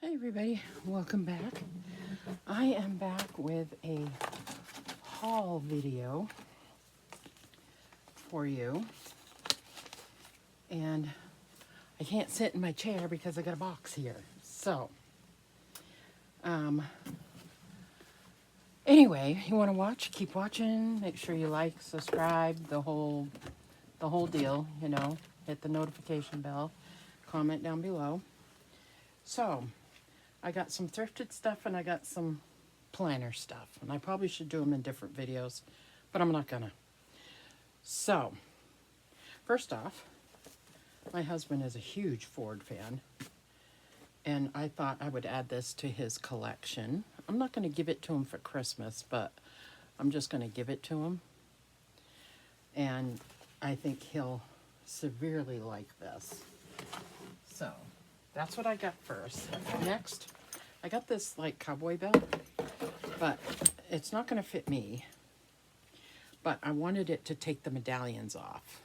Hey everybody, welcome back. I am back with a haul video for you. And I can't sit in my chair because I got a box here. So, anyway, you want to watch? Keep watching. Make sure you like, subscribe, the whole deal, Hit the notification bell, comment down below. So, I got some thrifted stuff and I got some planner stuff. And I probably should do them in different videos, but I'm not gonna. So, first off, my husband is a huge Ford fan. And I thought I would add this to his collection. I'm not going to give it to him for Christmas, but I'm just going to give it to him. And I think he'll severely like this. So, that's what I got first. Next, I got this like cowboy belt, but it's not going to fit me. But I wanted it to take the medallions off.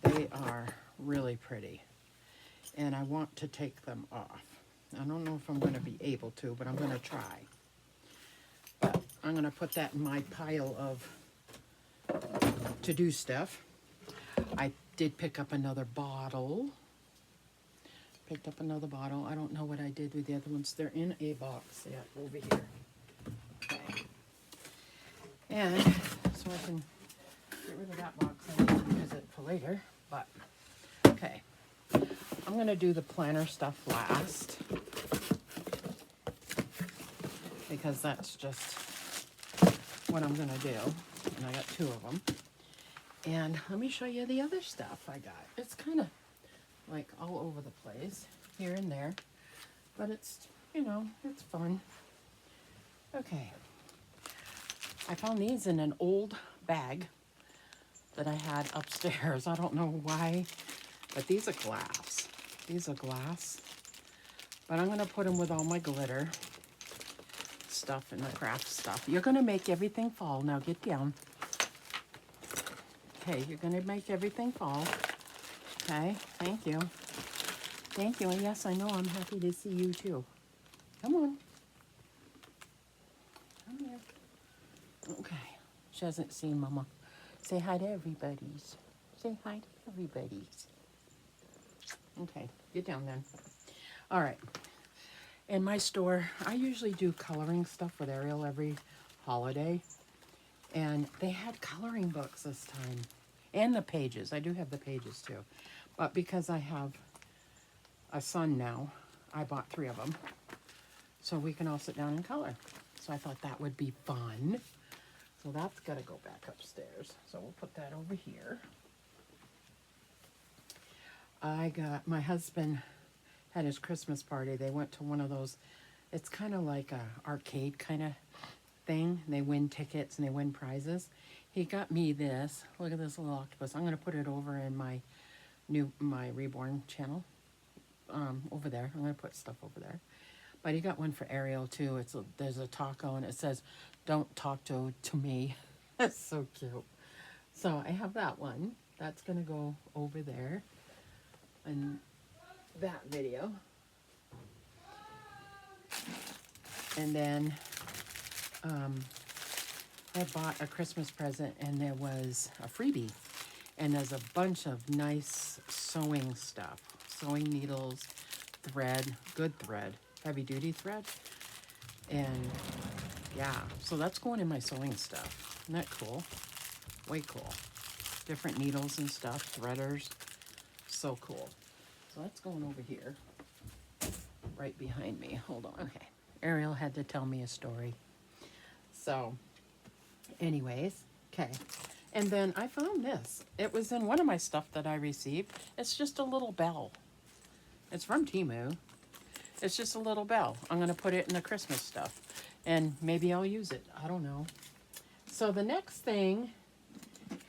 They are really pretty. And I want to take them off. I don't know if I'm going to be able to, but I'm going to try. But I'm going to put that in my pile of to-do stuff. I did pick up another bottle. Picked up another bottle. I don't know what I did with the other ones. They're in a box. Yeah, over here. Okay. And so I can get rid of that box. I need to use it for later. But, okay. I'm going to do the planner stuff last. Because that's just what I'm going to do. And I got two of them. And let me show you the other stuff I got. It's kind of like all over the place, here and there. But it's, it's fun. Okay. I found these in an old bag that I had upstairs. I don't know why, but these are glass. These are glass. But I'm going to put them with all my glitter stuff and the craft stuff. You're going to make everything fall. Now get down. Okay, you're going to make everything fall. Okay, thank you. Thank you. And yes, I know I'm happy to see you too. Come on. Come here. Okay. She hasn't seen Mama. Say hi to everybody's. Say hi to everybody's. Okay, get down then. All right. In my store, I usually do coloring stuff with Ariel every holiday. And they had coloring books this time. And the pages. I do have the pages too. But because I have a son now, I bought 3 of them. So we can all sit down and color. So I thought that would be fun. So that's got to go back upstairs. So we'll put that over here. My husband had his Christmas party. They went to one of those, it's kind of like a arcade kind of thing. They win tickets and they win prizes. He got me this. Look at this little octopus. I'm going to put it over in my Reborn channel. Over there. I'm going to put stuff over there. But he got one for Ariel too. There's a taco and it says, "Don't talk to me." That's so cute. So I have that one. That's going to go over there. And that video. And then I bought a Christmas present and there was a freebie. And there's a bunch of nice sewing stuff. Sewing needles, thread, good thread, heavy duty thread. And yeah, so that's going in my sewing stuff. Isn't that cool? Way cool. Different needles and stuff, threaders. So cool. So that's going over here, right behind me. Hold on. Okay. Ariel had to tell me a story. So, anyways, okay. And then I found this. It was in one of my stuff that I received. It's just a little bell. It's from Temu. It's just a little bell. I'm going to put it in the Christmas stuff. And maybe I'll use it. I don't know. So the next thing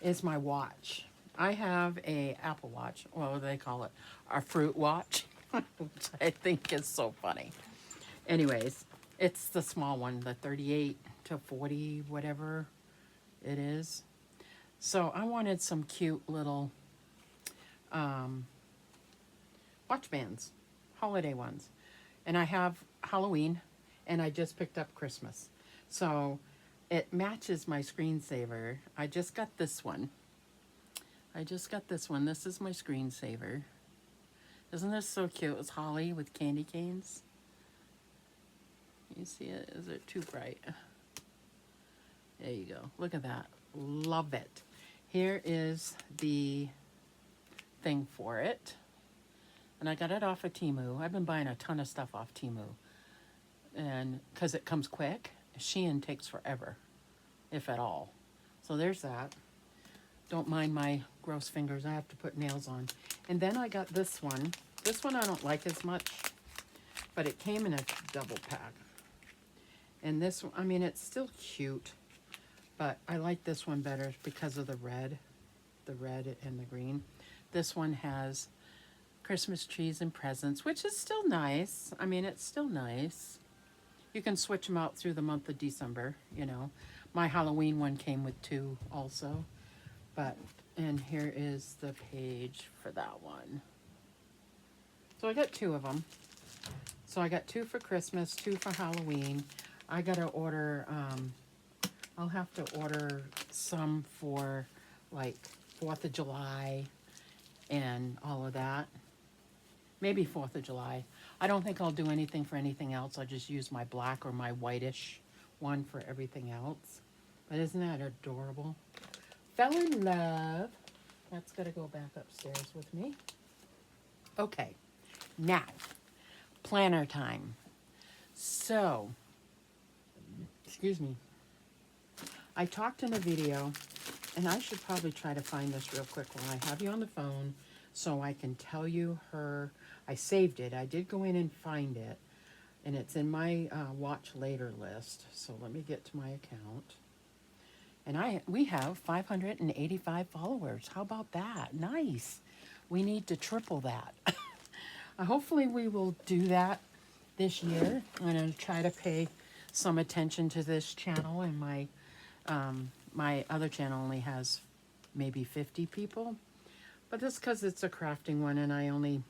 is my watch. I have a Apple Watch. What do they call it? A fruit watch. Which I think is so funny. Anyways, it's the small one. The 38 to 40, whatever it is. So I wanted some cute little watch bands, holiday ones. And I have Halloween, and I just picked up Christmas. So it matches my screensaver. I just got this one. This is my screensaver. Isn't this so cute? It's holly with candy canes. You see it? Is it too bright? There you go. Look at that. Love it. Here is the thing for it. And I got it off of Temu. I've been buying a ton of stuff off Temu. And because it comes quick, Shein takes forever, if at all. So there's that. Don't mind my gross fingers. I have to put nails on. And then I got this one. This one I don't like as much, but it came in a double pack. And this one, I mean, it's still cute, but I like this one better because of the red and the green. This one has Christmas trees and presents, which is still nice. I mean, it's still nice. You can switch them out through the month of December, you know. My Halloween one came with 2 also. But, and here is the page for that one. So I got 2 of them. So I got 2 for Christmas, 2 for Halloween. I got to order, I'll have to order some for like 4th of July and all of that. Maybe 4th of July. I don't think I'll do anything for anything else. I'll just use my black or my whitish one for everything else. But isn't that adorable? Fell in love. That's got to go back upstairs with me. Okay, now, planner time. So, excuse me. I talked in a video, and I should probably try to find this real quick while I have you on the phone so I can tell you her. I saved it. I did go in and find it, and it's in my watch later list. So let me get to my account. And we have 585 followers. How about that? Nice. We need to triple that. Hopefully we will do that this year. I'm going to try to pay some attention to this channel. And my other channel only has maybe 50 people. But that's because it's a crafting one and I only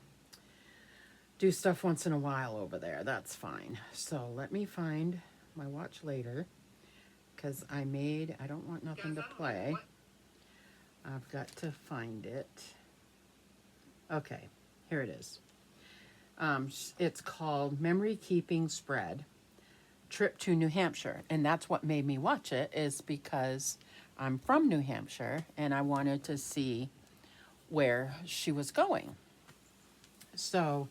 do stuff once in a while over there. That's fine. So let me find my watch later. Because I don't want nothing to play. I've got to find it. Okay, here it is. It's called Memory Keeping Spread, Trip to New Hampshire. And that's what made me watch it, is because I'm from New Hampshire and I wanted to see where she was going. So,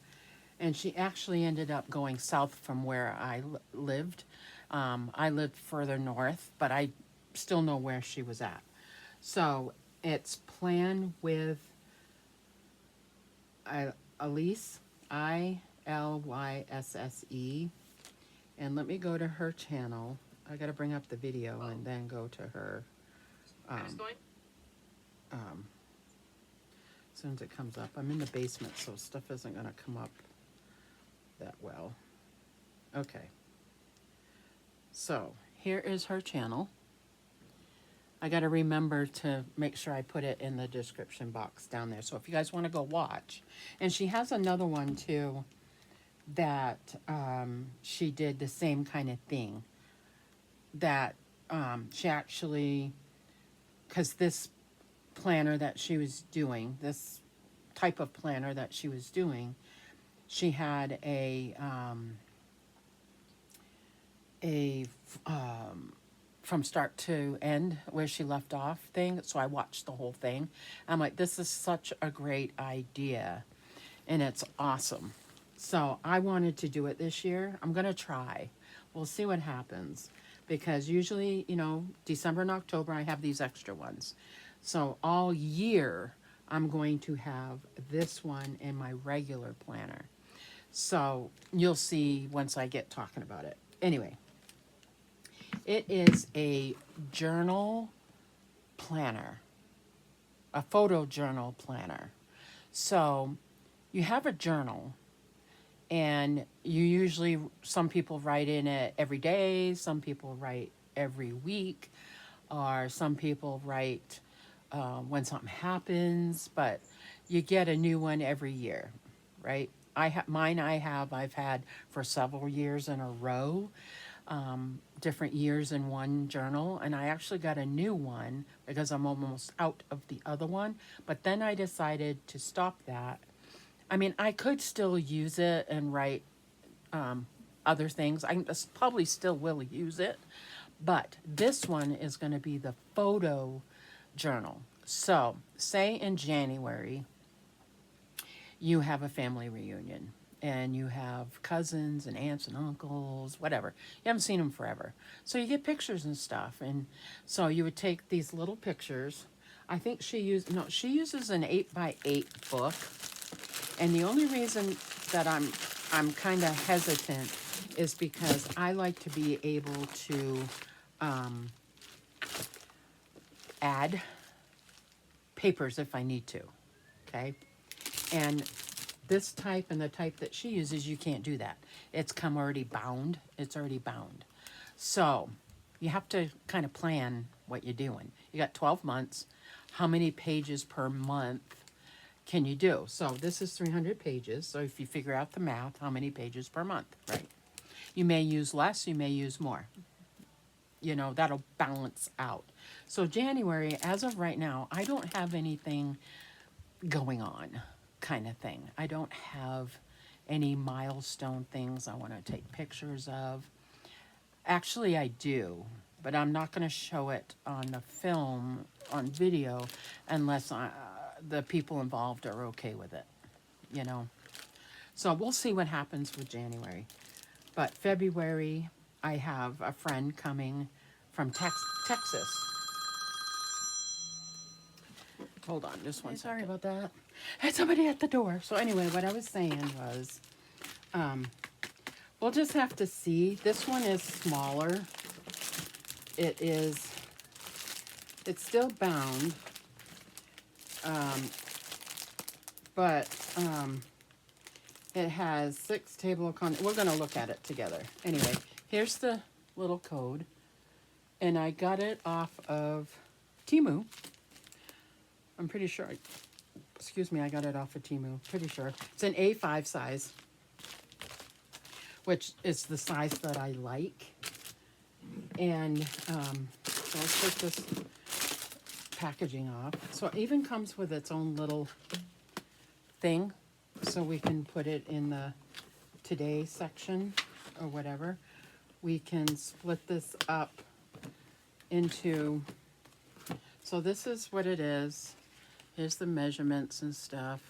and she actually ended up going south from where I lived. I lived further north, but I still know where she was at. So it's Plan with Ilysse, Ilysse. And let me go to her channel. I got to bring up the video and then go to her. As soon as it comes up. I'm in the basement, so stuff isn't going to come up that well. Okay. So, here is her channel. I got to remember to make sure I put it in the description box down there. So, if you guys want to go watch. And she has another one, too, that she did the same kind of thing. That she actually, because this planner that she was doing, this type of planner that she was doing, she had a from start to end where she left off thing. So I watched the whole thing. I'm like, this is such a great idea and it's awesome. So I wanted to do it this year. I'm going to try. We'll see what happens because usually, you know, December and October, I have these extra ones. So all year I'm going to have this one in my regular planner. So you'll see once I get talking about it. Anyway. It is a journal planner, a photo journal planner. So you have a journal and you usually, some people write in it every day, some people write every week, or some people write when something happens, but you get a new one every year, right? I've had for several years in a row, different years in one journal, and I actually got a new one because I'm almost out of the other one. But then I decided to stop that. I mean, I could still use it and write other things. Probably still will use it, but this one is going to be the photo journal. So, say in January, you have a family reunion and you have cousins and aunts and uncles, whatever. You haven't seen them forever. So you get pictures and stuff. And so you would take these little pictures. I think she uses an 8x8 book. And the only reason that I'm kind of hesitant is because I like to be able to add papers if I need to, okay? And this type and the type that she uses, you can't do that. It's already bound. It's already bound. So you have to kind of plan what you're doing. You got 12 months. How many pages per month can you do? So this is 300 pages. So if you figure out the math, how many pages per month, right? You may use less, you may use more. You know, that'll balance out. So January, as of right now, I don't have anything going on kind of thing. I don't have any milestone things I want to take pictures of. Actually, I do, but I'm not going to show it on the film, on video, unless the people involved are okay with it, you know. So we'll see what happens with January. But February, I have a friend coming from Texas. Hold on, just one second. Sorry about that. I had somebody at the door. So anyway, what I was saying was, we'll just have to see. This one is smaller. It's still bound. But it has 6 table of contents. We're going to look at it together. Anyway, here's the little code. And I got it off of Temu. I'm pretty sure. Excuse me, I got it off of Temu. Pretty sure. It's an A5 size, which is the size that I like. And so let's take this packaging off. So it even comes with its own little thing, so we can put it in the today section or whatever. We can split this up into, so this is what it is. Here's the measurements and stuff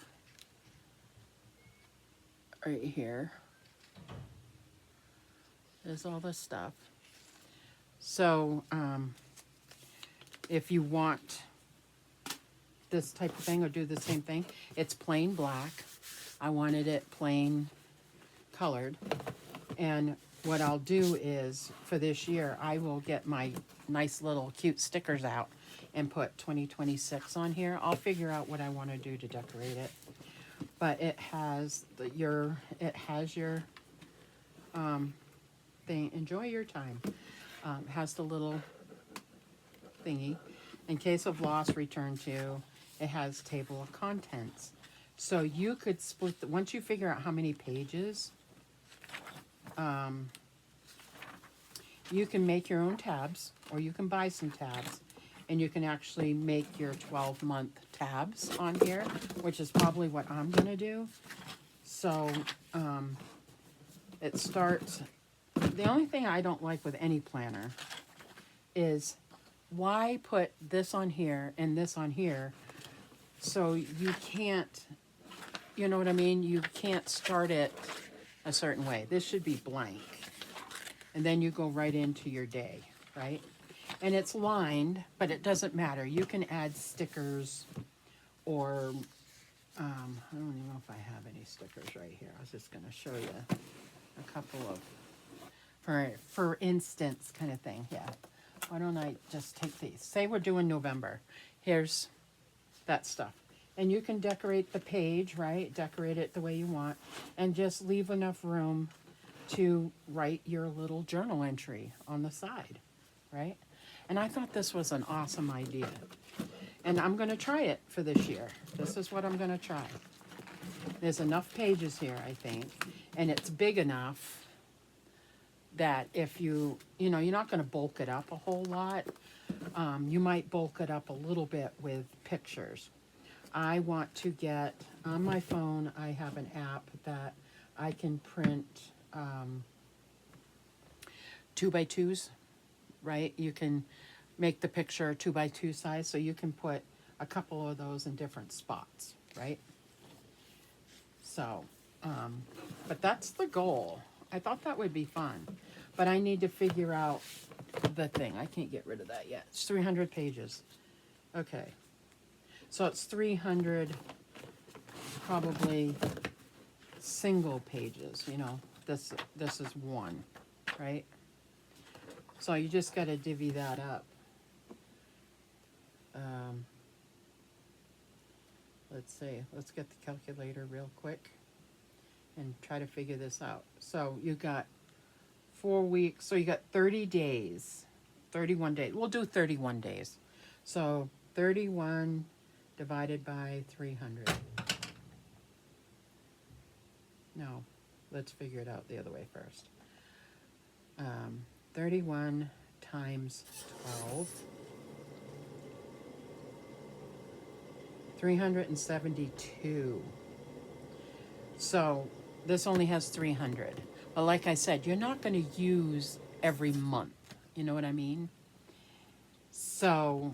right here. There's all this stuff. So if you want this type of thing or do the same thing, it's plain black. I wanted it plain colored. And what I'll do is, for this year, I will get my nice little cute stickers out and put 2026 on here. I'll figure out what I want to do to decorate it. But it has your thing. Enjoy your time. It has the little thingy. In case of loss, return to. It has table of contents. So you could split, once you figure out how many pages, you can make your own tabs, or you can buy some tabs, and you can actually make your 12-month tabs on here, which is probably what I'm going to do. So it starts, the only thing I don't like with any planner is why put this on here and this on here, so you can't, you know what I mean? You can't start it a certain way. This should be blank. And then you go right into your day, right? And it's lined, but it doesn't matter. You can add stickers or, I don't even know if I have any stickers right here. I was just going to show you a couple of, for instance kind of thing. Yeah. Why don't I just take these? Say we're doing November. Here's that stuff. And you can decorate the page, right? Decorate it the way you want. And just leave enough room to write your little journal entry on the side, right? And I thought this was an awesome idea. And I'm going to try it for this year. This is what I'm going to try. There's enough pages here, I think, and it's big enough that if you know, you're not going to bulk it up a whole lot. You might bulk it up a little bit with pictures. I want to get, on my phone, I have an app that I can print 2x2s, right? You can make the picture 2x2 size, so you can put a couple of those in different spots, right? So, but that's the goal. I thought that would be fun, but I need to figure out the thing. I can't get rid of that yet. It's 300 pages. Okay. So it's 300 probably single pages, you know. This is one, right? So you just got to divvy that up. Let's see. Let's get the calculator real quick and try to figure this out. So you got 4 weeks. So you got 30 days, 31 days. We'll do 31 days. So 31 divided by 300. No, let's figure it out the other way first. 31 times 12. 372. So this only has 300. But like I said, you're not going to use every month. You know what I mean? So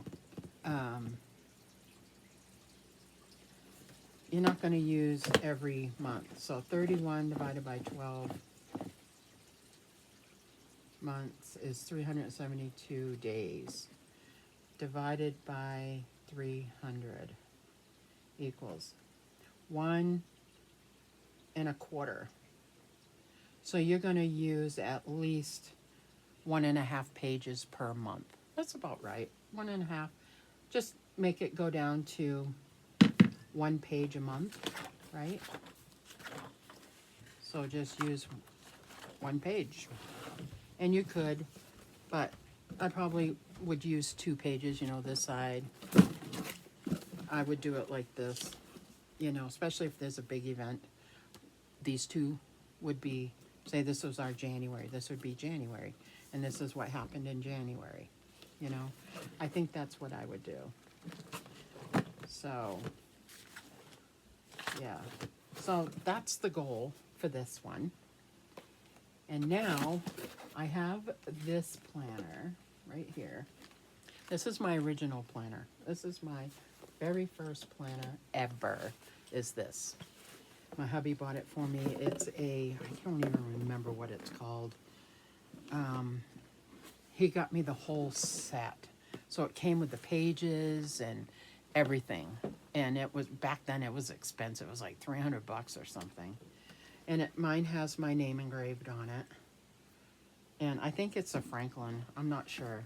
you're not going to use every month. So 31 divided by 12 months is 372 days. Divided by 300 equals 1 1/4. So you're going to use at least 1.5 pages per month. That's about right. 1.5. Just make it go down to 1 page a month, right? So just use 1 page. And you could, but I probably would use 2 pages, you know, this side. I would do it like this, you know, especially if there's a big event. These two would be, say this was our January, this would be January, and this is what happened in January, you know. I think that's what I would do. So, yeah. So that's the goal for this one. And now I have this planner right here. This is my original planner. This is my very first planner ever, is this. My hubby bought it for me. It's a, I don't even remember what it's called. He got me the whole set. So it came with the pages and everything. And it was, back then it was expensive. It was like $300 or something. And mine has my name engraved on it. And I think it's a Franklin. I'm not sure.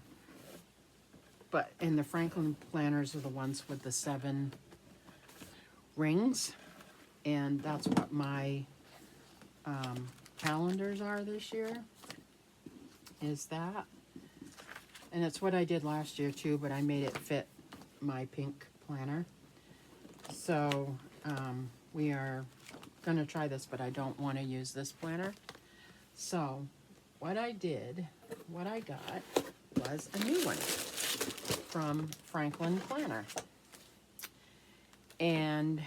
But, and the Franklin planners are the ones with the 7 rings. And that's what my calendars are this year, is that. And it's what I did last year too, but I made it fit my pink planner. So we are gonna try this, but I don't want to use this planner. So what I did, what I got was a new one from Franklin Planner. And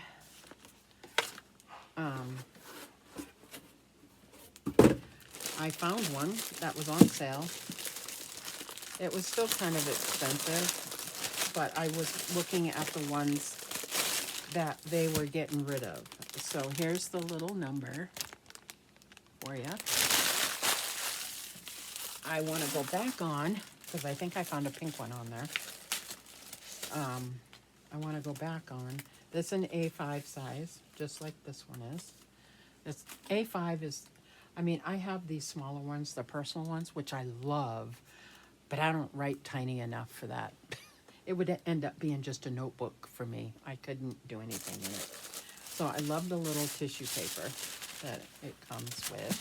I found one that was on sale. It was still kind of expensive, but I was looking at the ones that they were getting rid of. So here's the little number for you. I want to go back on, because I think I found a pink one on there. I want to go back on. This is an A5 size, just like this one is. This A5 is, I mean, I have these smaller ones, the personal ones, which I love, but I don't write tiny enough for that. It would end up being just a notebook for me. I couldn't do anything in it. So I love the little tissue paper that it comes with.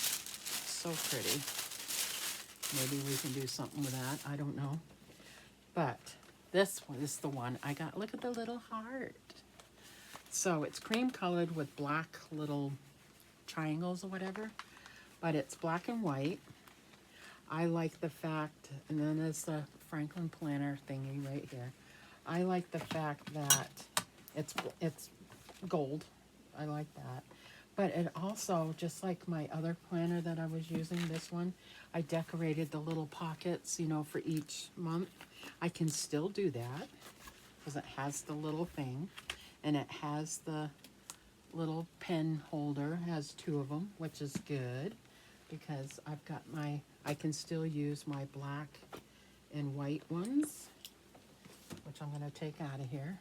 So pretty. Maybe we can do something with that. I don't know. But this one is the one I got. Look at the little heart. So it's cream colored with black little triangles or whatever, but it's black and white. I like the fact, and then there's the Franklin planner thingy right here. I like the fact that it's gold. I like that. But it also, just like my other planner that I was using, this one, I decorated the little pockets, you know, for each month. I can still do that because it has the little thing, and it has the little pen holder, has two of them, which is good because I've got I can still use my black and white ones, which I'm going to take out of here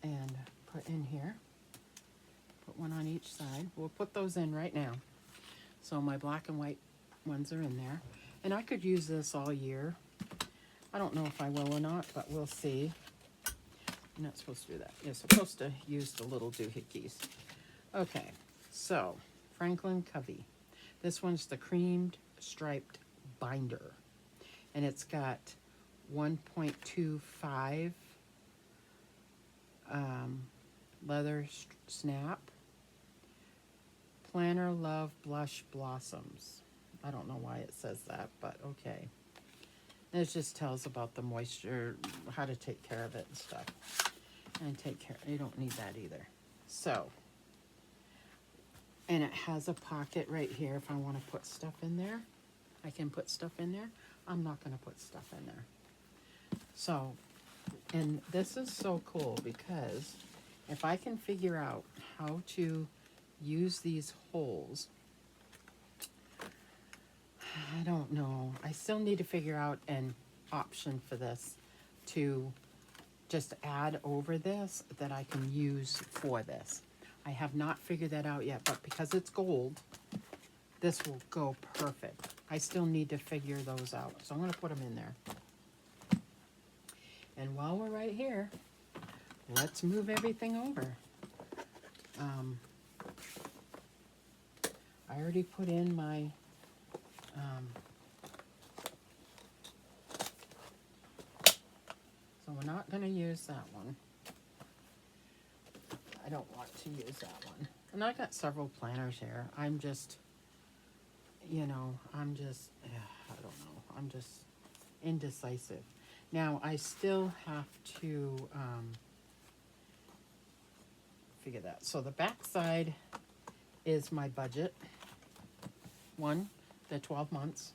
and put in here. Put one on each side. We'll put those in right now. So my black and white ones are in there. And I could use this all year. I don't know if I will or not, but we'll see. You're not supposed to do that. You're supposed to use the little doohickeys. Okay, so Franklin Covey. This one's the creamed striped binder. And it's got 1.25 leather snap. Planner Love Blush Blossoms. I don't know why it says that, but okay. And it just tells about the moisture, how to take care of it and stuff. And you don't need that either. So, and it has a pocket right here if I want to put stuff in there. I can put stuff in there. I'm not going to put stuff in there. So, and this is so cool because if I can figure out how to use these holes, I don't know. I still need to figure out an option for this to just add over this that I can use for this. I have not figured that out yet, but because it's gold, this will go perfect. I still need to figure those out. So I'm going to put them in there. And while we're right here, let's move everything over. I already put in my so we're not going to use that one. I don't want to use that one. And I got several planners here. I'm just, you know, I don't know. I'm just indecisive. Now, I still have to figure that. So the back side is my budget one, the 12 months,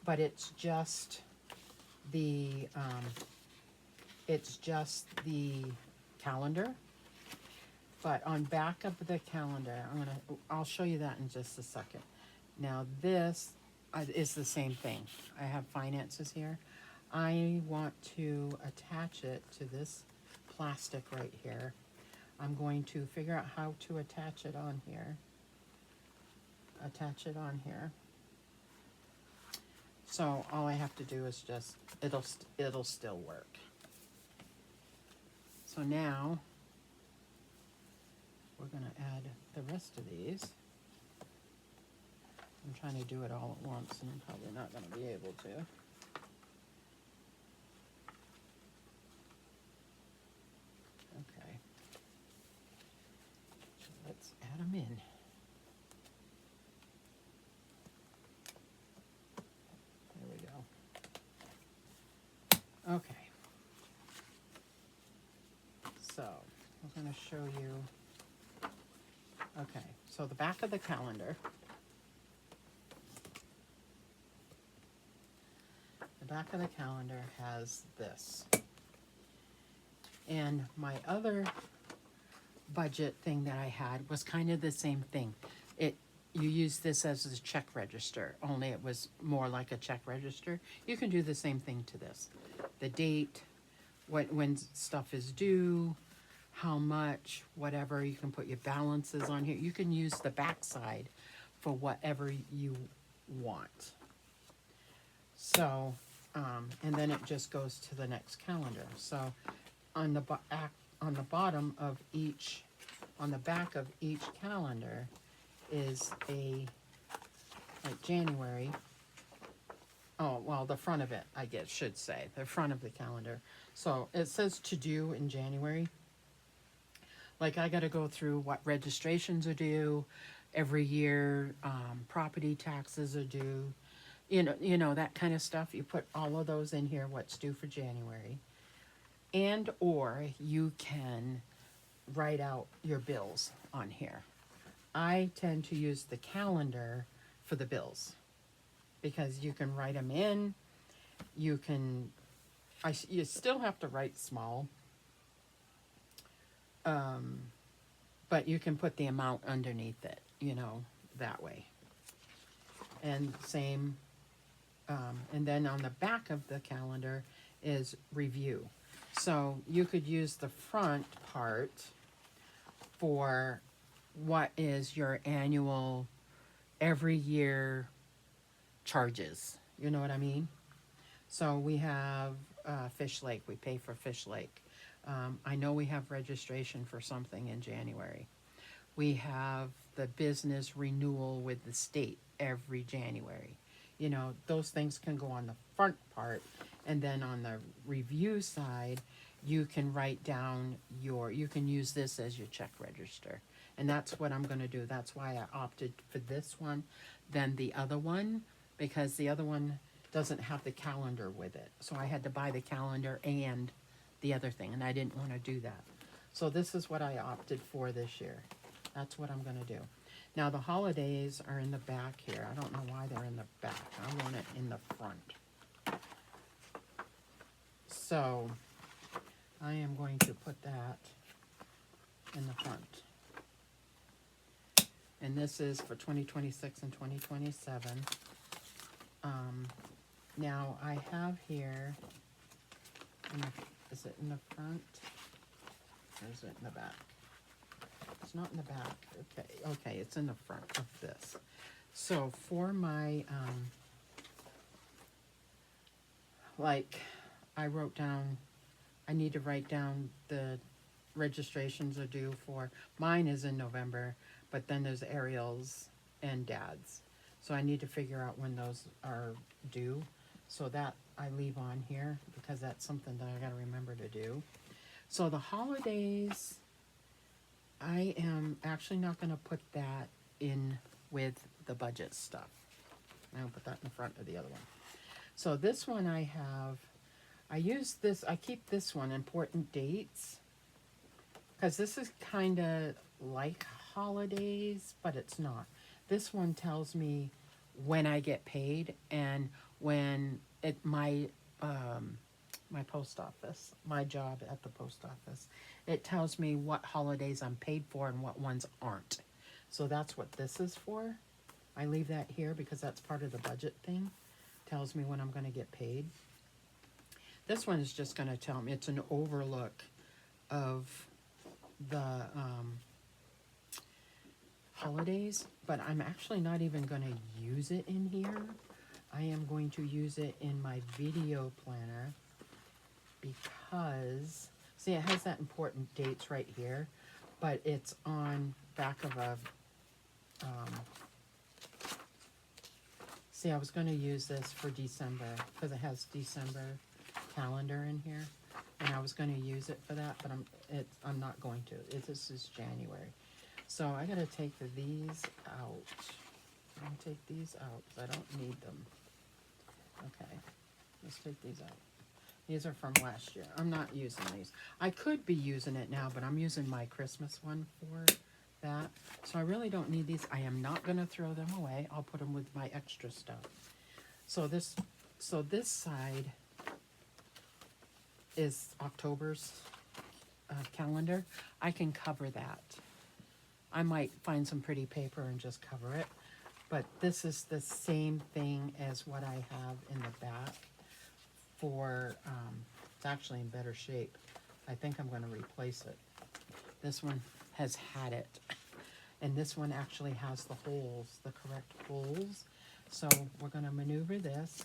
but it's just the calendar. But on back of the calendar, I'll show you that in just a second. Now this is the same thing. I have finances here. I want to attach it to this plastic right here. I'm going to figure out how to attach it on here. So all I have to do is just, it'll still work. So now we're gonna add the rest of these. I'm trying to do it all at once and I'm probably not gonna be able to. Okay. So let's add them in. There we go. Okay. So I'm gonna show you. Okay, so the back of the calendar. The back of the calendar has this. And my other budget thing that I had was kind of the same thing. You use this as a check register, only it was more like a check register. You can do the same thing to this. The date, when stuff is due, how much, whatever. You can put your balances on here. You can use the back side for whatever you want. So, and then it just goes to the next calendar. So on the bottom of each, on the back of each calendar is like January. Oh, well, the front of it, I guess, should say. The front of the calendar. So it says to do in January. Like I got to go through what registrations are due every year, property taxes are due, you know that kind of stuff. You put all of those in here, what's due for January, and or you can write out your bills on here. I tend to use the calendar for the bills because you can write them in. You can, you still have to write small, but you can put the amount underneath it, you know, that way. And same, and then on the back of the calendar is review. So you could use the front part for what is your annual, every year charges. You know what I mean? So we have Fish Lake. We pay for Fish Lake. I know we have registration for something in January. We have the business renewal with the state every January. You know, those things can go on the front part. And then on the review side, you can write down you can use this as your check register. And that's what I'm going to do. That's why I opted for this one than the other one, because the other one doesn't have the calendar with it. So I had to buy the calendar and the other thing, and I didn't want to do that. So this is what I opted for this year. That's what I'm going to do. Now the holidays are in the back here. I don't know why they're in the back. I want it in the front. So I am going to put that in the front. And this is for 2026 and 2027. Now I have here, is it in the front? Or is it in the back? It's not in the back. Okay, it's in the front of this. So for my, like, I wrote down, I need to write down the registrations are due for, mine is in November, but then there's Ariel's and Dad's. So I need to figure out when those are due. So that I leave on here because that's something that I gotta remember to do. So the holidays, I am actually not gonna put that in with the budget stuff. I'll put that in the front of the other one. So this one I use this, I keep this one, important dates, because this is kinda like holidays, but it's not. This one tells me when I get paid and when my post office, my job at the post office, it tells me what holidays I'm paid for and what ones aren't. So that's what this is for. I leave that here because that's part of the budget thing. Tells me when I'm going to get paid. This one is just going to tell me, it's an overlook of the holidays, but I'm actually not even going to use it in here. I am going to use it in my video planner because, see, it has that important dates right here, but it's on back of a, see, I was going to use this for December because it has December calendar in here, and I was going to use it for that, but I'm not going to. This is January. So I gotta take these out. I'm gonna take these out because I don't need them. Okay, let's take these out. These are from last year. I'm not using these. I could be using it now, but I'm using my Christmas one for that. So I really don't need these. I am not gonna throw them away. I'll put them with my extra stuff. So this side is October's calendar. I can cover that. I might find some pretty paper and just cover it, but this is the same thing as what I have in the back for, it's actually in better shape. I think I'm going to replace it. This one has had it, and this one actually has the holes, the correct holes. So we're going to maneuver this,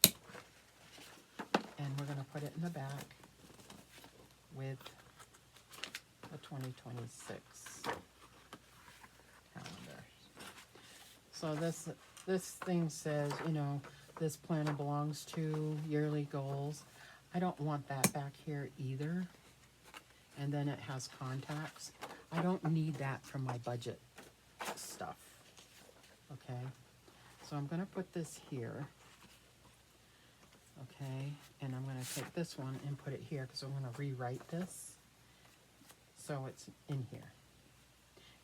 and we're going to put it in the back with the 2026 calendar. So this thing says, you know, this planner belongs to yearly goals. I don't want that back here either. and then it has contacts. I don't need that for my budget stuff. Okay, so I'm gonna put this here. Okay, and I'm gonna take this one and put it here because I'm gonna rewrite this so it's in here.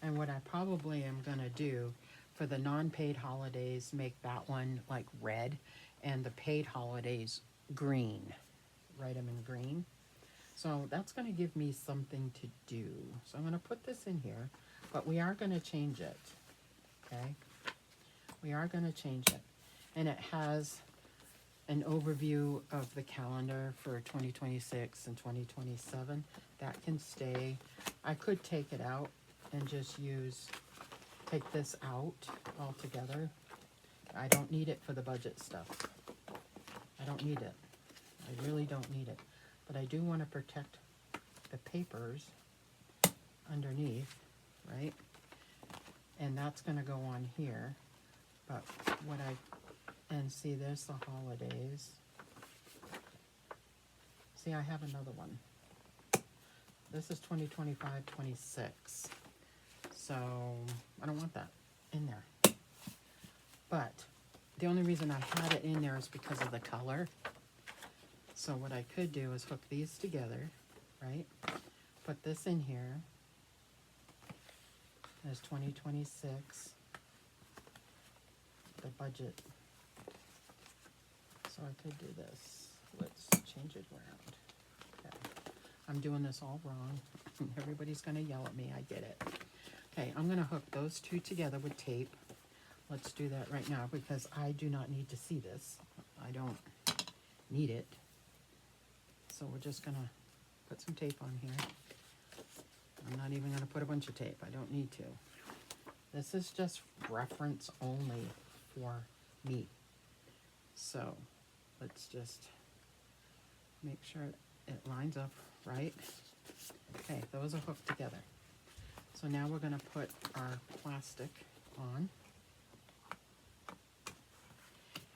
And what I probably am gonna do for the non-paid holidays, make that one like red, and the paid holidays green. Write them in green. So that's gonna give me something to do. So I'm gonna put this in here, but we are gonna change it, okay? We are gonna change it. And it has an overview of the calendar for 2026 and 2027. That can stay. I could take it out and just take this out altogether. I don't need it for the budget stuff. I don't need it. I really don't need it. But I do want to protect the papers underneath, right? And that's going to go on here. But and see, there's the holidays. See, I have another one. This is 2025-26. So I don't want that in there. But the only reason I had it in there is because of the color. So what I could do is hook these together, right? Put this in here. There's 2026. The budget. So I could do this. Let's change it around. Okay. I'm doing this all wrong. Everybody's going to yell at me. I get it. Okay, I'm going to hook those two together with tape. Let's do that right now because I do not need to see this. I don't need it. So we're just going to put some tape on here. I'm not even going to put a bunch of tape. I don't need to. This is just reference only for me. So let's just make sure it lines up right. Okay, those are hooked together. So now we're going to put our plastic on.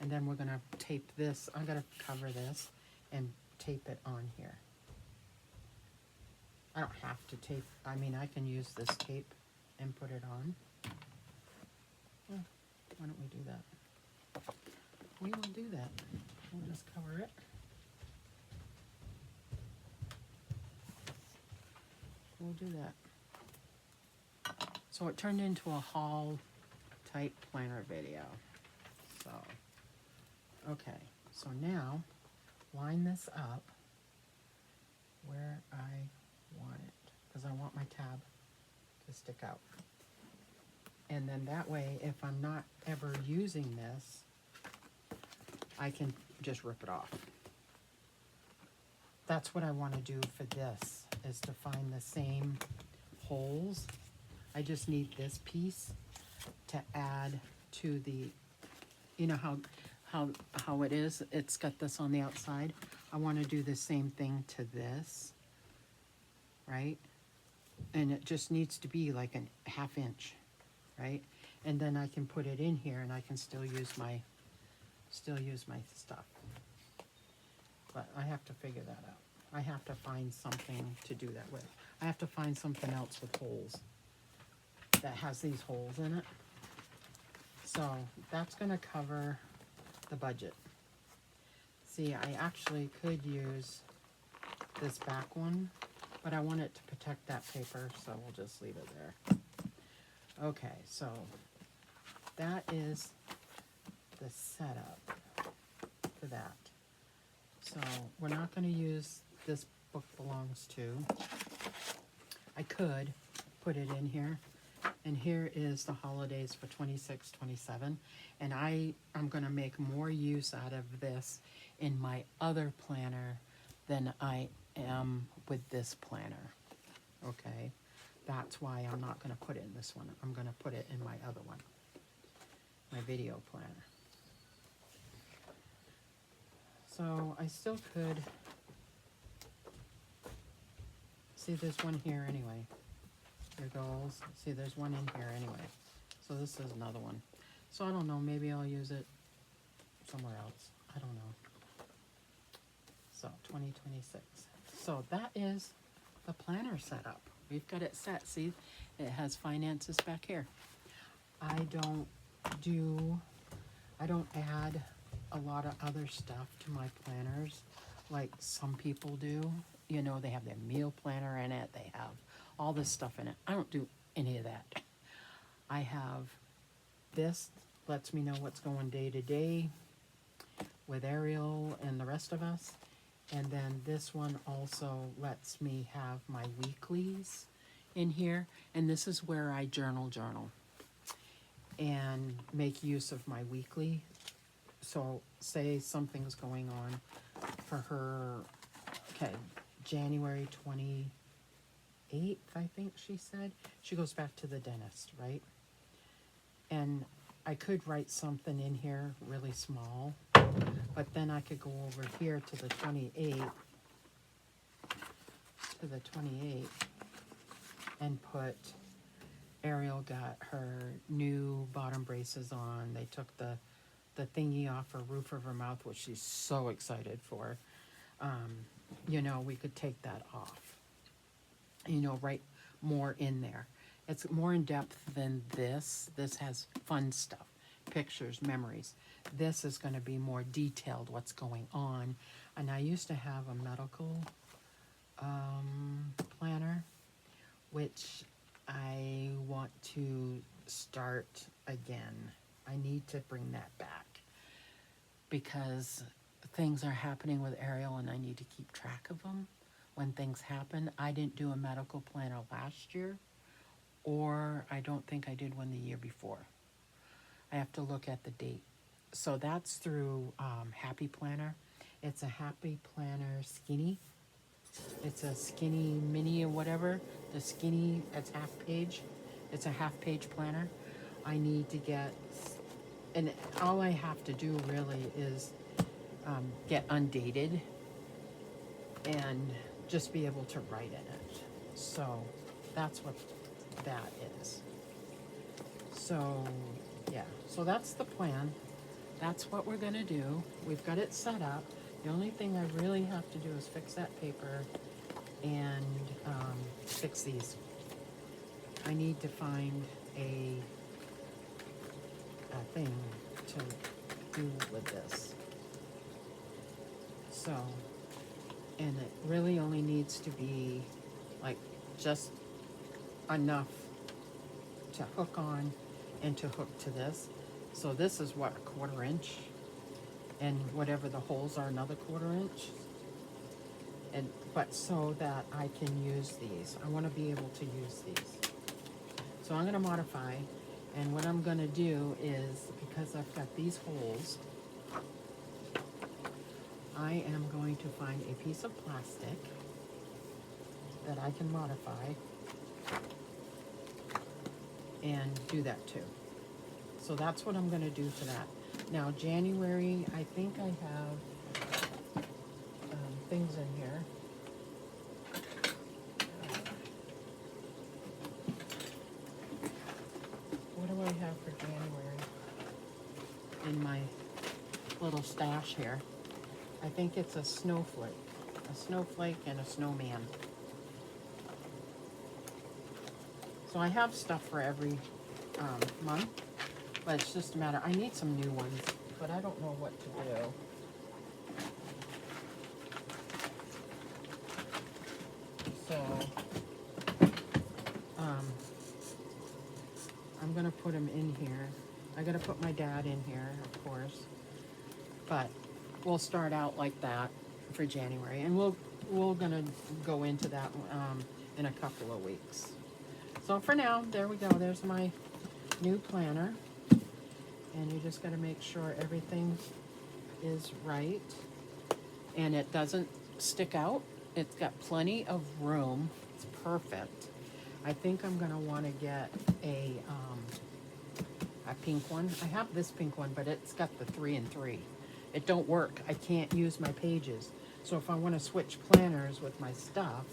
And then we're going to tape this. I'm going to cover this and tape it on here. I don't have to tape. I mean, I can use this tape and put it on. Oh, why don't we do that? We will do that. We'll just cover it. We'll do that. So it turned into a haul type planner video. So, okay. So now, line this up where I want it. Because I want my tab to stick out. And then that way, if I'm not ever using this, I can just rip it off. That's what I want to do for this, is to find the same holes. I just need this piece to add to the, you know how it is, it's got this on the outside. I want to do the same thing to this, right? And it just needs to be like a ½ inch, right? And then I can put it in here and I can still use my stuff. But I have to figure that out. I have to find something to do that with. I have to find something else with holes that has these holes in it. So that's going to cover the budget. See, I actually could use this back one, but I want it to protect that paper, so we'll just leave it there. Okay, so that is the setup for that. So we're not going to use this book belongs to. I could put it in here. And here is the holidays for 26, 27. And I'm going to make more use out of this in my other planner than I am with this planner. Okay? That's why I'm not going to put it in this one. I'm going to put it in my other one. My video planner. So I still could. See, there's one here anyway. Your goals. See, there's one in here anyway. So this is another one. So I don't know, maybe I'll use it somewhere else. I don't know. So 2026. So that is the planner set up. We've got it set. See, it has finances back here. I don't add a lot of other stuff to my planners like some people do. You know, they have their meal planner in it. They have all this stuff in it. I don't do any of that. I have this, lets me know what's going day to day with Ariel and the rest of us. And then this one also lets me have my weeklies in here. And this is where I journal and make use of my weekly. So say something's going on for her, okay, January 28th, I think she said. She goes back to the dentist, right? And I could write something in here really small, but then I could go over here to the 28th, and put Ariel got her new bottom braces on. They took the thingy off her roof of her mouth, which she's so excited for. You know, we could take that off. You know, write more in there. It's more in depth than this. This has fun stuff, pictures, memories. This is going to be more detailed what's going on. And I used to have a medical planner, which I want to start again. I need to bring that back because things are happening with Ariel and I need to keep track of them when things happen. I didn't do a medical planner last year, or I don't think I did one the year before. I have to look at the date. So that's through Happy Planner. It's a Happy Planner Skinny. It's a skinny mini or whatever. The skinny, it's half page. It's a half page planner. I need to get, and all I have to do really is get undated and just be able to write in it. So that's what that is. So yeah, so that's the plan. That's what we're gonna do. We've got it set up. The only thing I really have to do is fix that paper and fix these. I need to find a thing to do with this. So, and it really only needs to be like just enough to hook on and to hook to this. So this is what, 1/4 inch, and whatever the holes are, another 1/4 inch. And but so that I can use these, I want to be able to use these. So I'm going to modify, and what I'm going to do is, because I've got these holes, I am going to find a piece of plastic that I can modify and do that too. So that's what I'm going to do for that. Now January, I think I have things in here. What do I have for January in my little stash here? I think it's a snowflake and a snowman. So I have stuff for every month, but it's just a matter, I need some new ones, but I don't know what to do. So, I'm gonna put them in here. I gotta put my dad in here, of course, but we'll start out like that for January, and we're gonna go into that in a couple of weeks. So for now, there we go. There's my new planner, and you just gotta make sure everything is right and it doesn't stick out. It's got plenty of room. It's perfect. I think I'm gonna want to get a pink one. I have this pink one, but it's got the 3 and 3. It don't work. I can't use my pages. So if I want to switch planners with my stuff,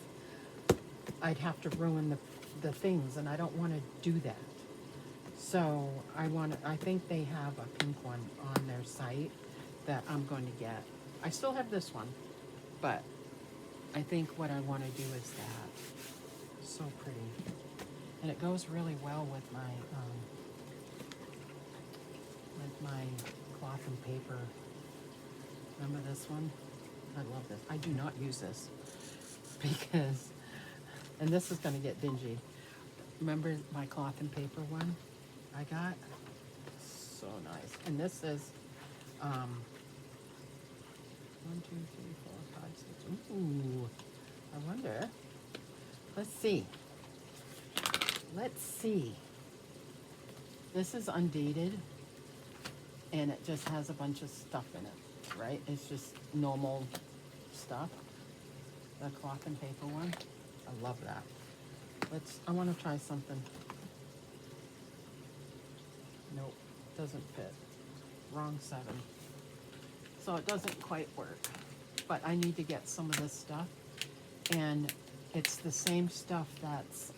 I'd have to ruin the things, and I don't want to do that. So I think they have a pink one on their site that I'm going to get. I still have this one, but I think what I want to do is that. it goes really well with my cloth and paper. Remember this one? I love this. I do not use this because, and this is going to get dingy. Remember my cloth and paper one I got? So nice. And this is 1, 2, 3, 4, 5, 6. Ooh, I wonder. Let's see. Let's see. This is undated, and it just has a bunch of stuff in it, right? It's just normal stuff. The cloth and paper one. I love that. I want to try something. Nope, doesn't fit. Wrong 7. So it doesn't quite work. But I need to get some of this stuff. And it's the same stuff that's,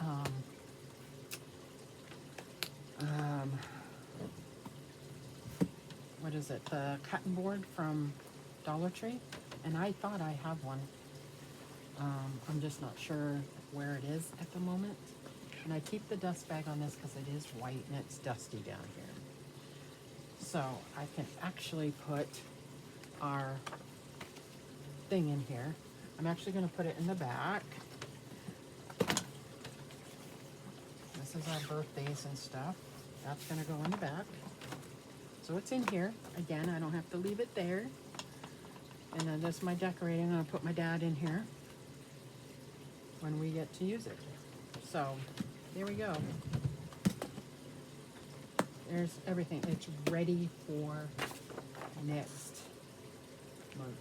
what is it? The cutting board from Dollar Tree. And I thought I have one. I'm just not sure where it is at the moment. And I keep the dust bag on this because it is white and it's dusty down here. So I can actually put our thing in here. I'm actually going to put it in the back. This is our birthdays and stuff. That's going to go in the back. So it's in here. Again, I don't have to leave it there. And then this is my decorating. I'm going to put my dad in here when we get to use it. So there we go. There's everything. It's ready for next month.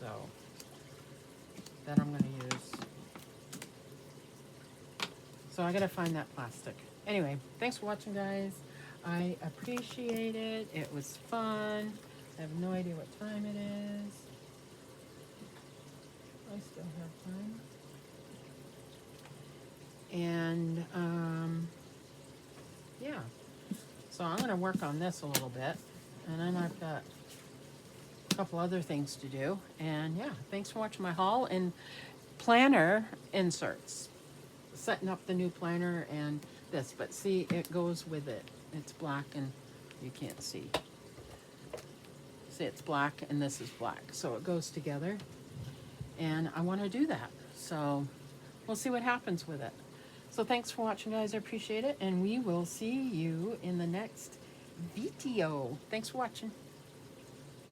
So that I'm going to use. So I got to find that plastic. Anyway, thanks for watching, guys. I appreciate it. It was fun. I have no idea what time it is. I still have time. And, yeah. So I'm going to work on this a little bit. And then I've got a couple other things to do. And, yeah, thanks for watching my haul and planner inserts. Setting up the new planner and this. But see, it goes with it. It's black and you can't see. See, it's black and this is black. So it goes together. And I want to do that. So we'll see what happens with it. So thanks for watching, guys. I appreciate it. And we will see you in the next video. Thanks for watching.